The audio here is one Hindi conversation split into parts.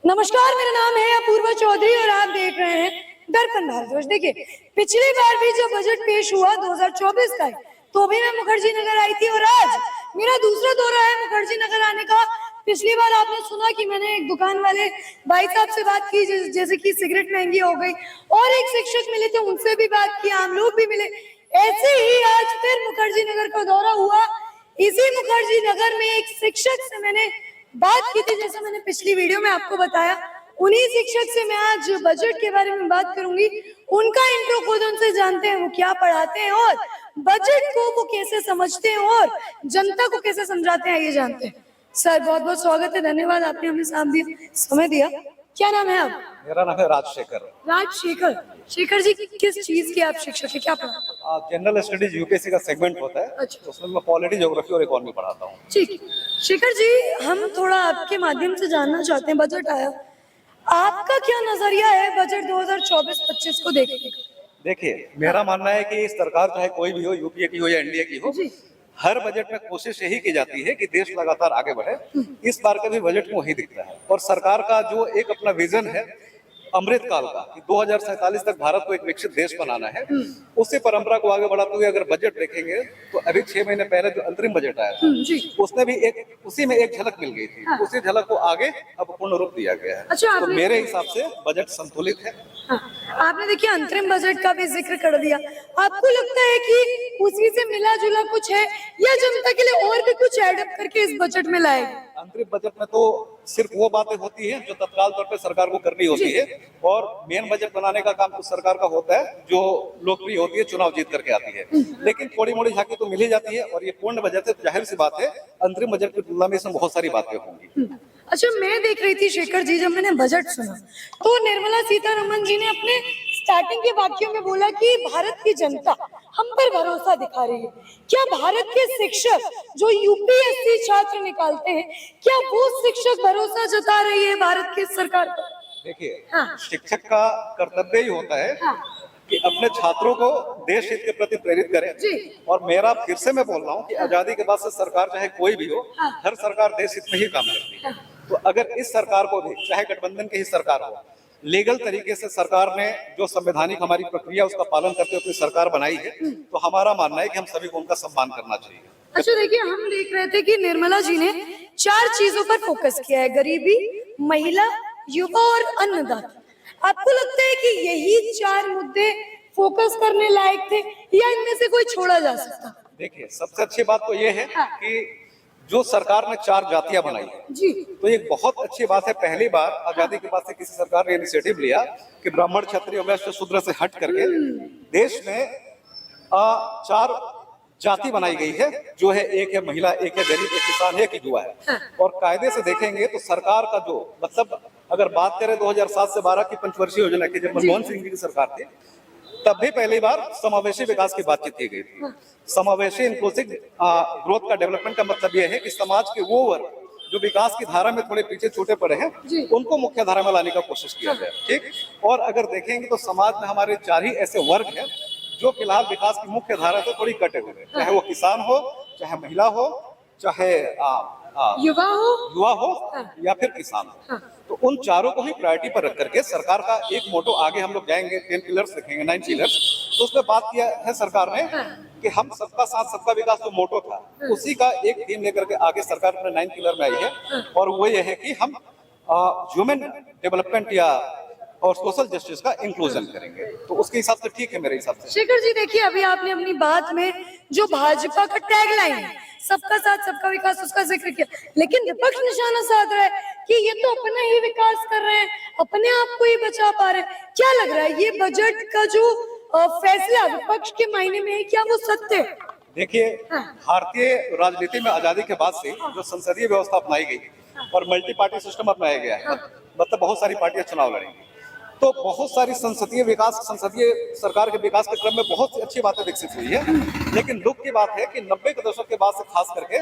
नमस्कार, मेरा नाम है अपूर्वा चौधरी और आप देख रहे हैं दर्पण भारतवर्ष। देखिए, पिछली बार भी जो बजट पेश हुआ 2024 का, तो भी मैं मुखर्जी नगर आई थी और आज मेरा दूसरा दौरा है मुखर्जी नगर आने का। पिछली बार आपने सुना कि मैंने एक दुकान वाले भाई साहब से बात की, जैसे कि सिगरेट महंगी हो गई, और एक शिक्षक मिले थे, उनसे भी बात की, आम लोग भी मिले। ऐसे ही आज फिर मुखर्जी नगर का दौरा हुआ। इसी मुखर्जी नगर में एक शिक्षक से मैंने बात की थी, जैसे मैंने पिछली वीडियो में आपको बताया। उन्हीं शिक्षक से मैं आज बजट के बारे में बात करूंगी। उनका इंट्रो खुद उनसे जानते हैं, वो क्या पढ़ाते हैं और बजट को वो कैसे समझते हैं और जनता को कैसे समझाते हैं, ये जानते हैं। सर, बहुत बहुत स्वागत है, धन्यवाद, आपने हमें समय दिया। क्या नाम है आप? मेरा नाम है राजशेखर। राजशेखर, शेखर जी, किस चीज के आप शिक्षक है, क्या पढ़ाते? जनरल स्टडीज यूपीएससी का सेगमेंट होता है। अच्छा। उसमें मैं पॉलिटी, ज्योग्राफी और इकोनॉमी पढ़ाता हूँ। ठीक। शेखर जी, हम थोड़ा आपके माध्यम से जानना चाहते हैं, बजट आया, आपका क्या नजरिया है बजट 2024-25 को देखने का? देखिए, मेरा मानना है कि सरकार चाहे कोई भी हो, यूपीए की हो या एनडीए की हो, हर बजट में कोशिश यही की जाती है कि देश लगातार आगे बढ़े। इस बार का भी बजट में वही दिखता है और सरकार का जो एक अपना विजन है अमृत काल का, कि 2047 तक भारत को एक विकसित देश बनाना है, उसी परंपरा को आगे बढ़ाते हुए अगर बजट देखेंगे तो अभी 6 महीने पहले जो अंतरिम बजट आया था, उसने भी उसी में एक झलक मिल गई थी। उसी झलक को आगे अब पूर्ण रूप दिया गया है। अच्छा, तो मेरे हिसाब से बजट संतुलित है। आपने देखिए अंतरिम बजट का भी जिक्र कर दिया, आपको लगता है कि उसी से मिला जुला कुछ है या जनता के लिए और भी कुछ एडअप करके इस बजट में लाए? अंतरिम बजट में तो सिर्फ वो बातें होती हैं जो तत्काल तौर पे सरकार को करनी होती है, और मेन बजट बनाने का काम तो सरकार का होता है जो लोकप्रिय होती है, चुनाव जीत करके आती है। लेकिन थोड़ी मोड़ी झांकी तो मिल ही जाती है, और ये पूर्ण बजट है, जाहिर सी बात है अंतरिम बजट की तुलना में इसमें बहुत सारी बातें होंगी। अच्छा, मैं देख रही थी शेखर जी, जब मैंने बजट सुना तो निर्मला सीतारमण जी ने अपने स्टार्टिंग के वाक्यों में बोला कि भारत की जनता हम पर भरोसा दिखा रही है। क्या भारत के शिक्षक जो यूपीएससी छात्र निकालते हैं, क्या वो शिक्षक भरोसा जता रही है भारत की सरकार पर? देखिए, शिक्षक का कर्तव्य ही होता है कि अपने छात्रों को देश हित के प्रति प्रेरित करें। और मेरा फिर से मैं बोल रहा हूँ कि आजादी के बाद से सरकार चाहे कोई भी हो, हर सरकार देश हित में ही काम करती है। तो अगर इस सरकार को भी, चाहे गठबंधन की ही सरकार हो, लीगल तरीके से सरकार ने जो संवैधानिक हमारी प्रक्रिया उसका पालन करते हुए अपनी सरकार बनाई है, तो हमारा मानना है कि हम सभी को उनका सम्मान करना चाहिए। अच्छा, देखिए, हम देख रहे थे कि निर्मला जी ने 4 चीजों पर फोकस किया है, गरीबी, महिला, युवा और अन्नदाता। आपको लगता है कि यही 4 मुद्दे फोकस करने लायक थे या इनमें से कोई छोड़ा जा सकता? देखिए, सबसे अच्छी बात तो ये है कि जो सरकार ने 4 जातियां बनाई है जी, तो एक बहुत अच्छी बात है। पहली बार आजादी के बाद से किसी सरकार ने इनिशिएटिव लिया कि ब्राह्मण, क्षत्रिय, वैश्य, शूद्र से हट करके देश में 4 जाति बनाई गई है, जो है एक है महिला, एक है गरीब, एक किसान है, एक युवा है। और कायदे से देखेंगे तो सरकार का जो मतलब, अगर बात करें 2007 से 12 की पंचवर्षीय योजना की, जब मनमोहन सिंह जी की सरकार थी, तब भी पहली बार समावेशी विकास की बातचीत की गई थी। समावेशी इंक्लूसिव ग्रोथ का, डेवलपमेंट का मतलब यह है कि समाज के वो वर्ग जो विकास की धारा में थोड़े पीछे छूटे पड़े हैं, उनको मुख्य धारा में लाने का कोशिश किया जाए। ठीक। और अगर देखेंगे तो समाज में हमारे 4 ही ऐसे वर्ग हैं जो फिलहाल विकास की मुख्य धारा से थोड़ी कटे हुए हैं, चाहे वो किसान हो, चाहे महिला हो, चाहे युवा हो या फिर किसान हो। तो उन 4 को ही प्रायोरिटी पर रख करके सरकार का एक मोटो, आगे हम लोग जाएंगे 10 पिलर्स देखेंगे, 9 पिलर्स, तो उसमें बात किया है सरकार ने कि हम सबका साथ सबका विकास जो मोटो था, उसी का एक थीम लेकर के आगे सरकार अपने 9 पिलर में आई है। और वो ये है कि हम ह्यूमन डेवलपमेंट या और सोशल जस्टिस का इंक्लूजन करेंगे। तो उसके हिसाब से ठीक है मेरे हिसाब से। शेखर जी, देखिए, अभी आपने अपनी बात में जो भाजपा का टैगलाइन है, सबका साथ सबका विकास, उसका जिक्र किया, लेकिन विपक्ष निशाना साध रहा है कि ये तो अपना ही विकास कर रहे हैं, अपने आप को ही बचा पा रहे हैं। क्या लग रहा है, ये बजट का जो फैसला विपक्ष के मायने में है, क्या वो सत्य है? देखिए, भारतीय राजनीति में आजादी के बाद से जो संसदीय व्यवस्था अपनाई गई और मल्टी पार्टी सिस्टम अपनाया गया है, मतलब बहुत सारी पार्टियां चुनाव लड़ेंगी, तो बहुत सारी संसदीय सरकार के विकास के क्रम में बहुत सी अच्छी बातें विकसित हुई है। लेकिन दुख की बात है कि 90 के दशक के बाद से खास करके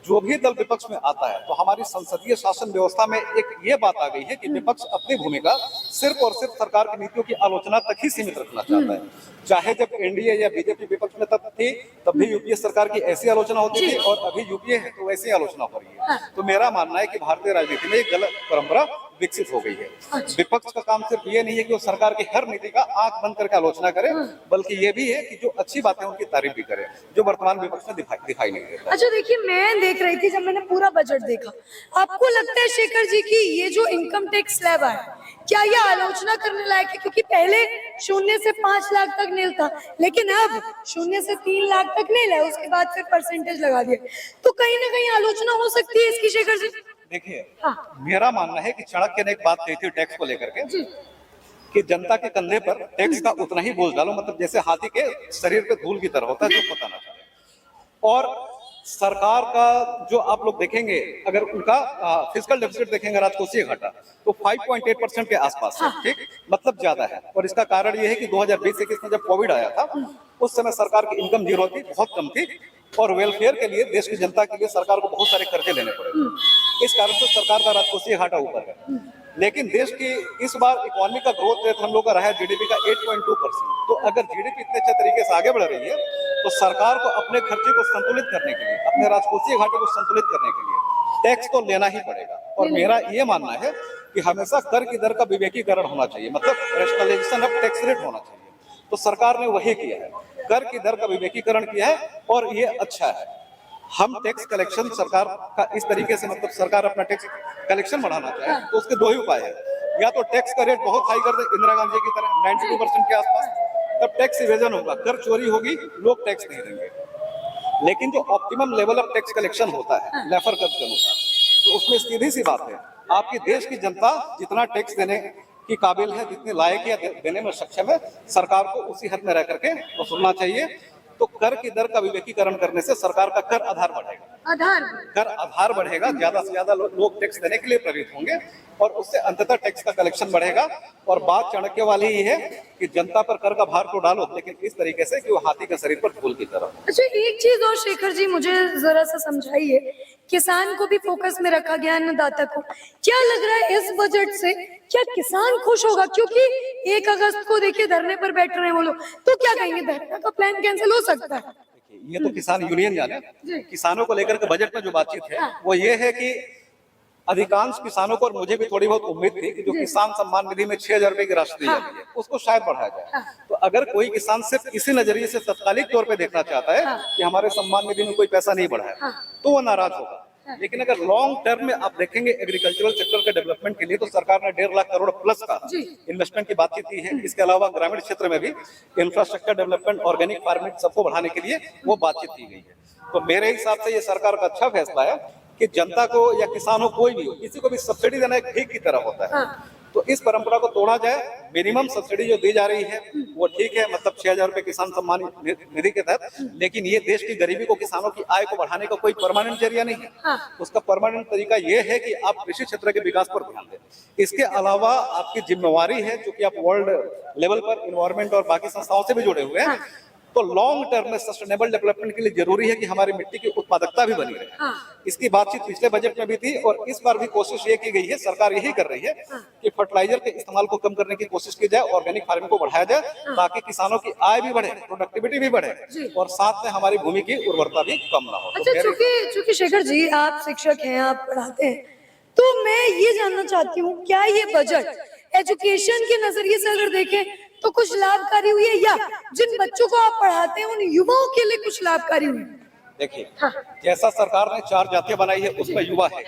जो भी दल विपक्ष में आता है, तो हमारी संसदीय शासन व्यवस्था में एक ये बात आ गई है कि विपक्ष अपनी भूमिका सिर्फ और सिर्फ सरकार की नीतियों की आलोचना तक ही सीमित रखना चाहता है। चाहे जब एनडीए या बीजेपी विपक्ष में तब थी, तब भी यूपीए सरकार की ऐसी आलोचना होती थी, और अभी यूपीए है तो वैसी आलोचना हो रही है। तो मेरा मानना है कि भारतीय राजनीति में एक गलत परंपरा विकसित हो गई है। विपक्ष का काम सिर्फ ये नहीं है कि वो सरकार की हर नीति का आंख बंद करके आलोचना करे, बल्कि ये भी है कि जो अच्छी बातें उनकी तारीफ भी करे, जो वर्तमान विपक्ष में दिखाई नहीं देता। अच्छा देखिए, मैं देख रही थी जब मैंने पूरा बजट देखा, आपको लगता है शेखर जी की ये जो इनकम टैक्स स्लैब है, क्या ये आलोचना करने लायक है? क्योंकि पहले 0 से 5 लाख तक नील था, लेकिन अब 0 से 3 लाख तक नील है, उसके बाद फिर परसेंटेज लगा दिया, तो कहीं ना कहीं आलोचना हो सकती है इसकी शेखर जी। देखिए, मेरा मानना है कि चाणक्य ने एक बात कही थी टैक्स को लेकर के, कि जनता के कंधे पर टैक्स का उतना ही बोझ डालो, मतलब जैसे हाथी के शरीर पे धूल की तरह होता है, जो पता ना चले। और सरकार का जो आप लोग देखेंगे, अगर उनका फिस्कल डेफिसिट देखेंगे, राजकोषीय घाटा, तो 5.8% के आसपास है, ठीक, मतलब ज्यादा है। और इसका कारण ये है कि 2020-21 में जब कोविड आया था, उस समय सरकार की इनकम जीरो थी, बहुत कम थी, और वेलफेयर के लिए, देश की जनता के लिए सरकार को बहुत सारे कर्जे लेने पड़े। इस कारण से सरकार का राजकोषीय घाटा ऊपर है। लेकिन देश की इस बार इकोनॉमी का ग्रोथ रेट हम लोग का रहा है जीडीपी का 8.2%। तो अगर जीडीपी इतने अच्छे तरीके से आगे बढ़ रही है, तो सरकार को अपने खर्चे को संतुलित करने के लिए, अपने राजकोषीय घाटे को संतुलित करने के लिए टैक्स तो लेना ही पड़ेगा। और मेरा ये मानना है कि हमेशा कर की दर का विवेकीकरण होना चाहिए, मतलब रैशनलाइजेशन ऑफ टैक्स रेट होना चाहिए। तो सरकार ने वही किया है, कर की दर का विवेकीकरण किया है, और ये अच्छा है। हम टैक्स कलेक्शन सरकार का इस तरीके से, मतलब सरकार अपना टैक्स कलेक्शन बढ़ाना चाहे तो उसके दो ही उपाय है, या तो टैक्स का रेट बहुत हाई कर दे, इंदिरा गांधी की तरह 92% के आसपास, तब टैक्स इवेजन होगा, कर चोरी होगी, लोग टैक्स नहीं देंगे। लेकिन जो optimum level of tax collection होता है लेफर कर्व के अनुसार, तो उसमें सीधी सी बात है, आपकी देश की जनता जितना टैक्स देने की काबिल है, जितने लायक या देने में सक्षम है, सरकार को उसी हद में रह करके वसूलना चाहिए। तो कर की दर का विवेकीकरण करने से सरकार का कर आधार बढ़ेगा, कर आधार बढ़ेगा, ज्यादा से ज्यादा लोग टैक्स देने के लिए प्रेरित होंगे, और उससे अंततः टैक्स का कलेक्शन बढ़ेगा। और बात चाणक्य वाली ही है कि जनता पर कर का भार तो डालो, लेकिन इस तरीके से कि वो हाथी के शरीर पर धूल की तरह। अच्छा, एक चीज और शेखर जी मुझे जरा सा समझाइए, किसान को भी फोकस में रखा गया, अन्नदाता को, क्या लग रहा है इस बजट से क्या किसान खुश होगा? क्योंकि 1 अगस्त को देखिए धरने पर बैठ रहे हैं वो लोग, तो क्या कहेंगे, धरने का प्लान कैंसिल हो सकता है? ये तो किसान यूनियन जाने। किसानों को लेकर के बजट में जो बातचीत है वो ये है कि अधिकांश किसानों को, और मुझे भी थोड़ी बहुत उम्मीद थी कि जो किसान सम्मान निधि में 6,000 रुपए की राशि दी जाती है, उसको शायद बढ़ाया जाए। तो अगर कोई किसान सिर्फ इसी नजरिए से तत्कालिक तौर पे देखना चाहता है कि हमारे सम्मान निधि में कोई पैसा नहीं बढ़ा है, तो वो नाराज होगा। लेकिन अगर लॉन्ग टर्म में आप देखेंगे एग्रीकल्चरल सेक्टर के डेवलपमेंट के लिए, तो सरकार ने 1.5 लाख करोड़ प्लस का इन्वेस्टमेंट की बातचीत की है। इसके अलावा ग्रामीण क्षेत्र में भी इंफ्रास्ट्रक्चर डेवलपमेंट, ऑर्गेनिक फार्मिंग सबको बढ़ाने के लिए वो बातचीत की गई है। तो मेरे हिसाब से ये सरकार का अच्छा फैसला है कि जनता को या किसान हो, कोई भी हो, किसी को भी सब्सिडी देना एक भीख की तरह होता है। तो इस परंपरा को तोड़ा जाए, मिनिमम सब्सिडी जो दी जा रही है वो ठीक है, मतलब 6,000 रुपए किसान सम्मान निधि के तहत, लेकिन ये देश की गरीबी को, किसानों की आय को बढ़ाने का कोई परमानेंट जरिया नहीं है। उसका परमानेंट तरीका ये है कि आप कृषि क्षेत्र के विकास पर ध्यान दें। इसके अलावा आपकी जिम्मेवारी है, चूंकि आप वर्ल्ड लेवल पर इन्वायरमेंट और बाकी संस्थाओं से भी जुड़े हुए हैं, तो लॉन्ग टर्म में सस्टेनेबल डेवलपमेंट के लिए जरूरी है कि हमारी मिट्टी की उत्पादकता भी बनी रहे। इसकी बातचीत पिछले बजट में भी थी, और इस बार भी कोशिश ये की गई है, सरकार यही कर रही है कि फर्टिलाइजर के इस्तेमाल को कम करने की कोशिश की जाए, ऑर्गेनिक फार्मिंग को बढ़ाया जाए, ताकि किसानों की आय भी बढ़े, प्रोडक्टिविटी भी बढ़े, और साथ में हमारी भूमि की उर्वरता भी कम ना हो। अच्छा, चूंकि शेखर जी आप शिक्षक हैं, आप पढ़ाते हैं, तो मैं ये जानना चाहती हूँ, क्या ये बजट एजुकेशन के नजरिए से अगर देखें तो कुछ लाभकारी हुई है, या जिन बच्चों को आप पढ़ाते हैं उन युवाओं के लिए कुछ लाभकारी हुई? देखिए, जैसा सरकार ने 4 जातियां बनाई है, उसमें युवा है,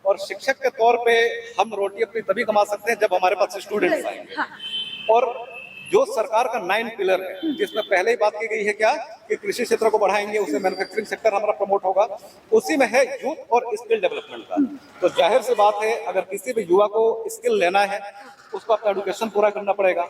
और शिक्षक के तौर पे हम रोटी अपनी तभी कमा सकते हैं जब हमारे पास स्टूडेंट्स आएंगे। और जो सरकार का 9 पिलर है, जिसमें पहले ही बात की गई है क्या कि कृषि क्षेत्र को बढ़ाएंगे, उससे मैन्युफैक्चरिंग सेक्टर हमारा प्रमोट होगा, उसी में है यूथ और स्किल डेवलपमेंट का। तो जाहिर सी बात है, अगर किसी भी युवा को स्किल लेना है, उसको अपना एजुकेशन पूरा करना पड़ेगा।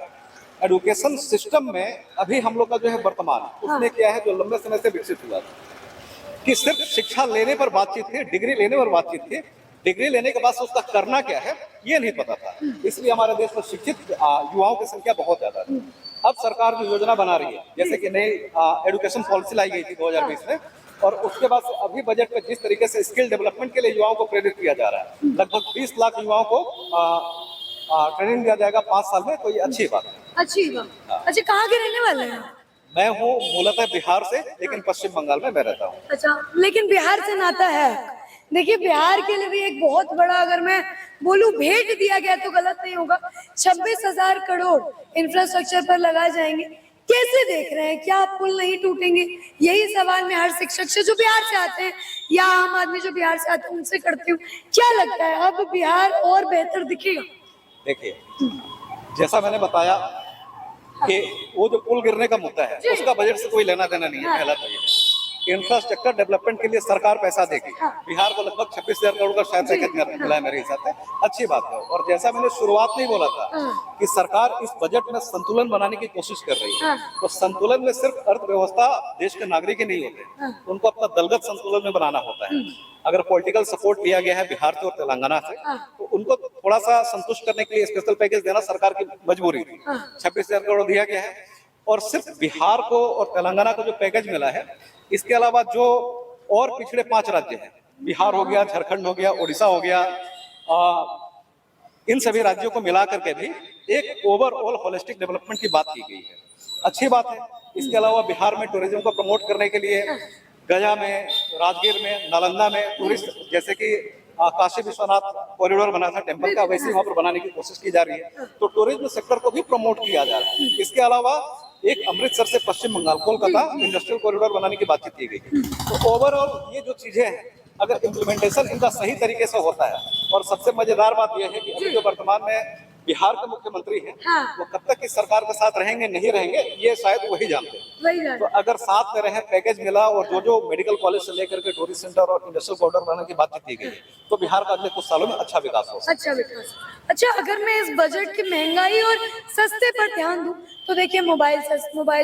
एजुकेशन सिस्टम में अभी हम लोग का जो है वर्तमान, उसने क्या है, जो लंबे समय से विकसित हुआ था कि सिर्फ शिक्षा लेने पर बातचीत थी, डिग्री लेने पर बातचीत थी, डिग्री लेने के बाद से उसका करना क्या है ये नहीं पता था। इसलिए हमारे देश में शिक्षित युवाओं की संख्या बहुत ज्यादा थी। अब सरकार जो योजना बना रही है, जैसे कि नई एजुकेशन पॉलिसी लाई गई थी 2020 में, और उसके बाद अभी बजट में जिस तरीके से स्किल डेवलपमेंट के लिए युवाओं को प्रेरित किया जा रहा है, लगभग 20 लाख युवाओं को ट्रेनिंग दिया जाएगा 5 साल में, तो ये अच्छी बात है। अच्छी बात। अच्छा, कहाँ के रहने वाले हैं आप? मैं हूँ मूलतः बिहार से, लेकिन पश्चिम बंगाल में मैं रहता हूँ। अच्छा, लेकिन बिहार से नाता है। देखिए, बिहार के लिए भी एक बहुत बड़ा, अगर मैं बोलूं भेंट दिया गया तो गलत नहीं होगा, 26,000 करोड़ इंफ्रास्ट्रक्चर पर लगाए जाएंगे। कैसे देख रहे हैं, क्या पुल नहीं टूटेंगे? यही सवाल मैं हर शिक्षक से जो बिहार से आते हैं या आम आदमी जो बिहार से आते हैं उनसे करती हूँ। क्या लगता है, अब बिहार और बेहतर दिखेगा? देखिए, जैसा मैंने बताया कि वो जो पुल गिरने का मुद्दा है उसका बजट से कोई लेना देना नहीं है। पहला तो ये इंफ्रास्ट्रक्चर डेवलपमेंट के लिए सरकार पैसा देगी। बिहार को लगभग 26,000 करोड़ का शायद पैकेज मिला है मेरे हिसाब से, अच्छी बात है। और जैसा मैंने शुरुआत में ही बोला था कि सरकार इस बजट में संतुलन बनाने की कोशिश कर रही है। तो संतुलन में सिर्फ अर्थव्यवस्था देश के नागरिक ही नहीं होते, उनको अपना दलगत संतुलन में बनाना होता है। अगर पॉलिटिकल सपोर्ट लिया गया है बिहार से और तेलंगाना से, तो उनको थोड़ा सा संतुष्ट करने के लिए स्पेशल पैकेज देना सरकार की मजबूरी थी। 26,000 करोड़ दिया गया है, और सिर्फ बिहार को और तेलंगाना को जो पैकेज मिला है, इसके अलावा जो और पिछड़े 5 राज्य हैं, बिहार हो गया, झारखंड हो गया, उड़ीसा हो गया, इन सभी राज्यों को मिला करके भी एक ओवरऑल होलिस्टिक डेवलपमेंट की बात की गई है। अच्छी बात है। इसके अलावा बिहार में टूरिज्म को प्रमोट करने के लिए गया में, राजगीर में, नालंदा में टूरिस्ट, जैसे कि काशी विश्वनाथ कॉरिडोर बना था टेम्पल का, वैसे वहां पर बनाने की कोशिश की जा रही है। तो टूरिज्म सेक्टर को भी प्रमोट किया जा रहा है। इसके अलावा एक अमृतसर से पश्चिम बंगाल कोलकाता इंडस्ट्रियल कॉरिडोर बनाने की बातचीत की गई है। तो ओवरऑल ये जो चीजें हैं, अगर इम्प्लीमेंटेशन इनका सही तरीके से होता है, और सबसे मजेदार बात यह है कि अभी जो वर्तमान में बिहार के मुख्यमंत्री हैं, वो कब तक इस सरकार के साथ रहेंगे नहीं रहेंगे ये शायद वही जानते हैं। तो अगर साथ में रहे, पैकेज मिला, और जो मेडिकल कॉलेज से लेकर के टूरिस्ट सेंटर और इंडस्ट्रियल कॉरिडोर बनाने की बातचीत की गई, तो बिहार का अगले कुछ सालों में अच्छा विकास हो। अच्छा विकास। अच्छा, अगर मैं इस बजट की महंगाई और सस्ते पर ध्यान दूं, तो देखिए मोबाइल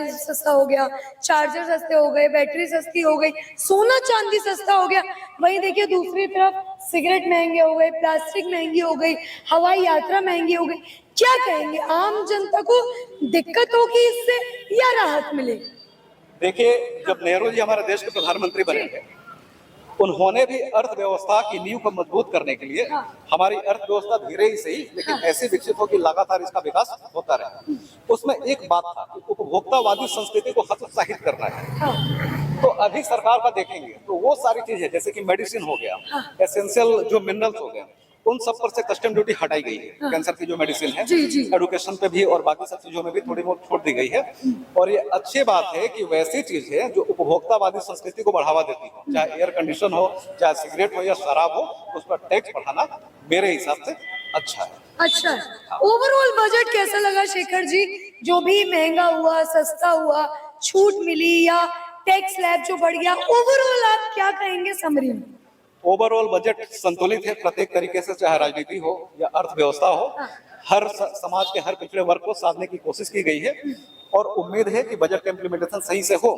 सस्ता हो गया, चार्जर सस्ते हो गए, बैटरी सस्ती हो गई, सोना चांदी सस्ता हो गया। वहीं देखिए दूसरी तरफ सिगरेट महंगे हो गए, प्लास्टिक महंगी हो गई, हवाई यात्रा महंगी हो गई। क्या कहेंगे, आम जनता को दिक्कत होगी इससे या राहत मिलेगी? देखिए, जब नेहरू जी हमारे देश के प्रधानमंत्री बने थे, उन्होंने भी अर्थव्यवस्था की नींव को मजबूत करने के लिए हमारी अर्थव्यवस्था धीरे ही सही लेकिन ऐसे विकसित हो कि लगातार इसका विकास होता रहे। उसमें एक बात था कि उपभोक्तावादी संस्कृति को हतोत्साहित करना है। तो अभी सरकार का देखेंगे तो वो सारी चीजें, जैसे कि मेडिसिन हो गया, एसेंशियल जो मिनरल्स हो गए, उन सब पर से कस्टम ड्यूटी हटाई गई है। कैंसर की जो मेडिसिन है, एडुकेशन पे भी और बाकी सब चीजों में भी थोड़ी बहुत छूट दी गई है। और ये अच्छी बात है कि वैसी चीजें जो उपभोक्तावादी संस्कृति को बढ़ावा देती हो, चाहे एयर कंडीशन हो, चाहे सिगरेट हो या शराब हो, उस पर टैक्स बढ़ाना मेरे हिसाब से अच्छा है। अच्छा, ओवरऑल बजट कैसा लगा शेखर जी? जो भी महंगा हुआ, सस्ता हुआ, छूट मिली या टैक्स स्लैब जो बढ़ गया, ओवरऑल आप क्या कहेंगे समरी में? ओवरऑल बजट संतुलित है प्रत्येक तरीके से, चाहे राजनीति हो या अर्थव्यवस्था हो। हर समाज के हर पिछड़े वर्ग को साधने की कोशिश की गई है, और उम्मीद है कि बजट का इम्प्लीमेंटेशन सही से हो।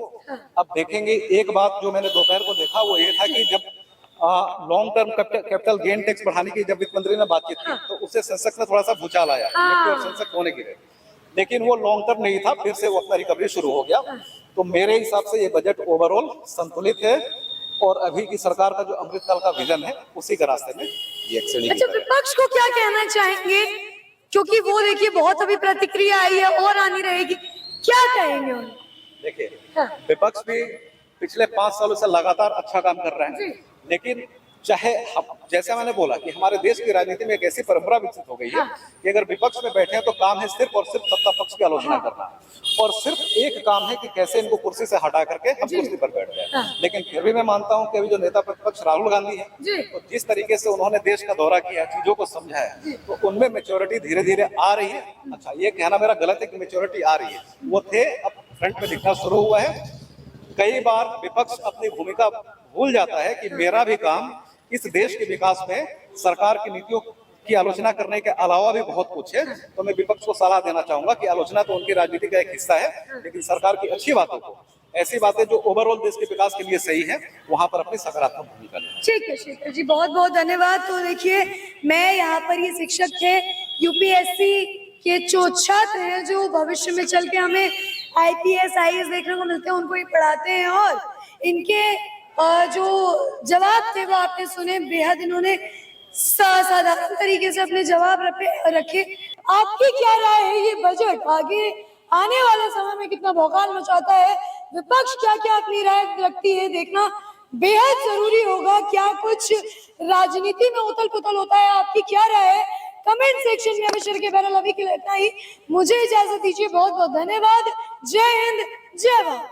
अब देखेंगे, एक बात जो मैंने दोपहर को देखा वो ये था कि जब long term capital gain tax बढ़ाने की जब वित्त मंत्री ने बातचीत की, तो उससे सेंसेक्स में थोड़ा सा भूचाल आया, निफ्टी और सेंसेक्स होने की, लेकिन वो लॉन्ग टर्म नहीं था, फिर से वो अपना रिकवरी शुरू हो गया। तो मेरे हिसाब से ये बजट ओवरऑल संतुलित है, और अभी की सरकार का जो अमृतकाल का विजन है उसी के रास्ते में ये एक्शन। अच्छा, विपक्ष को क्या कहना चाहेंगे, क्योंकि वो देखिए बहुत अभी प्रतिक्रिया आई है और आनी रहेगी, क्या कहेंगे उन्हें? देखिए, विपक्ष भी पिछले 5 सालों से लगातार अच्छा काम कर रहा है, लेकिन चाहे जैसा मैंने बोला कि हमारे देश की राजनीति में एक ऐसी परंपरा विकसित हो गई है कि अगर विपक्ष में बैठे हैं तो काम है सिर्फ और सिर्फ सत्ता पक्ष की आलोचना करना, और सिर्फ एक काम है कि कैसे इनको कुर्सी से हटा करके हम कुर्सी पर बैठ जाए। लेकिन फिर भी मैं मानता हूं कि अभी जो नेता प्रतिपक्ष राहुल गांधी है, तो जिस तरीके से उन्होंने देश का दौरा किया, चीजों को समझा है, तो उनमें मेच्योरिटी धीरे धीरे आ रही है। अच्छा, ये कहना मेरा गलत है कि मेच्योरिटी आ रही है, वो थे, अब फ्रंट में दिखना शुरू हुआ है। कई बार विपक्ष अपनी भूमिका भूल जाता है कि मेरा भी काम इस देश के विकास में सरकार की नीतियों की आलोचना करने के अलावा भी बहुत कुछ है। तो मैं विपक्ष को सलाह देना चाहूंगा कि आलोचना तो उनकी राजनीति का एक हिस्सा है, लेकिन सरकार की अच्छी बातों को, ऐसी बातें जो ओवरऑल देश के विकास के लिए सही है, वहां पर अपनी सकारात्मक भूमिका लें। ठीक है शेखर जी, बहुत बहुत धन्यवाद। तो देखिए, मैं यहाँ पर ये शिक्षक थे, यूपीएससी के जो छात्र हैं, जो भविष्य में चल के हमें IPS IAS देखने को मिलते हैं, उनको ही पढ़ाते हैं, और इनके जो जवाब थे वो आपने सुने। बेहद इन्होंने साधारण तरीके से अपने जवाब रखे। आपकी क्या राय है, ये बजट आगे आने वाले समय में कितना भौकाल मचाता है, विपक्ष क्या क्या अपनी राय रखती है, देखना बेहद जरूरी होगा। क्या कुछ राजनीति में उथल पुथल होता है, आपकी क्या राय है कमेंट सेक्शन में अवश्य के बहरहाल अभी के लिए इतना ही। मुझे इजाजत दीजिए, बहुत बहुत धन्यवाद। जय हिंद, जय भारत।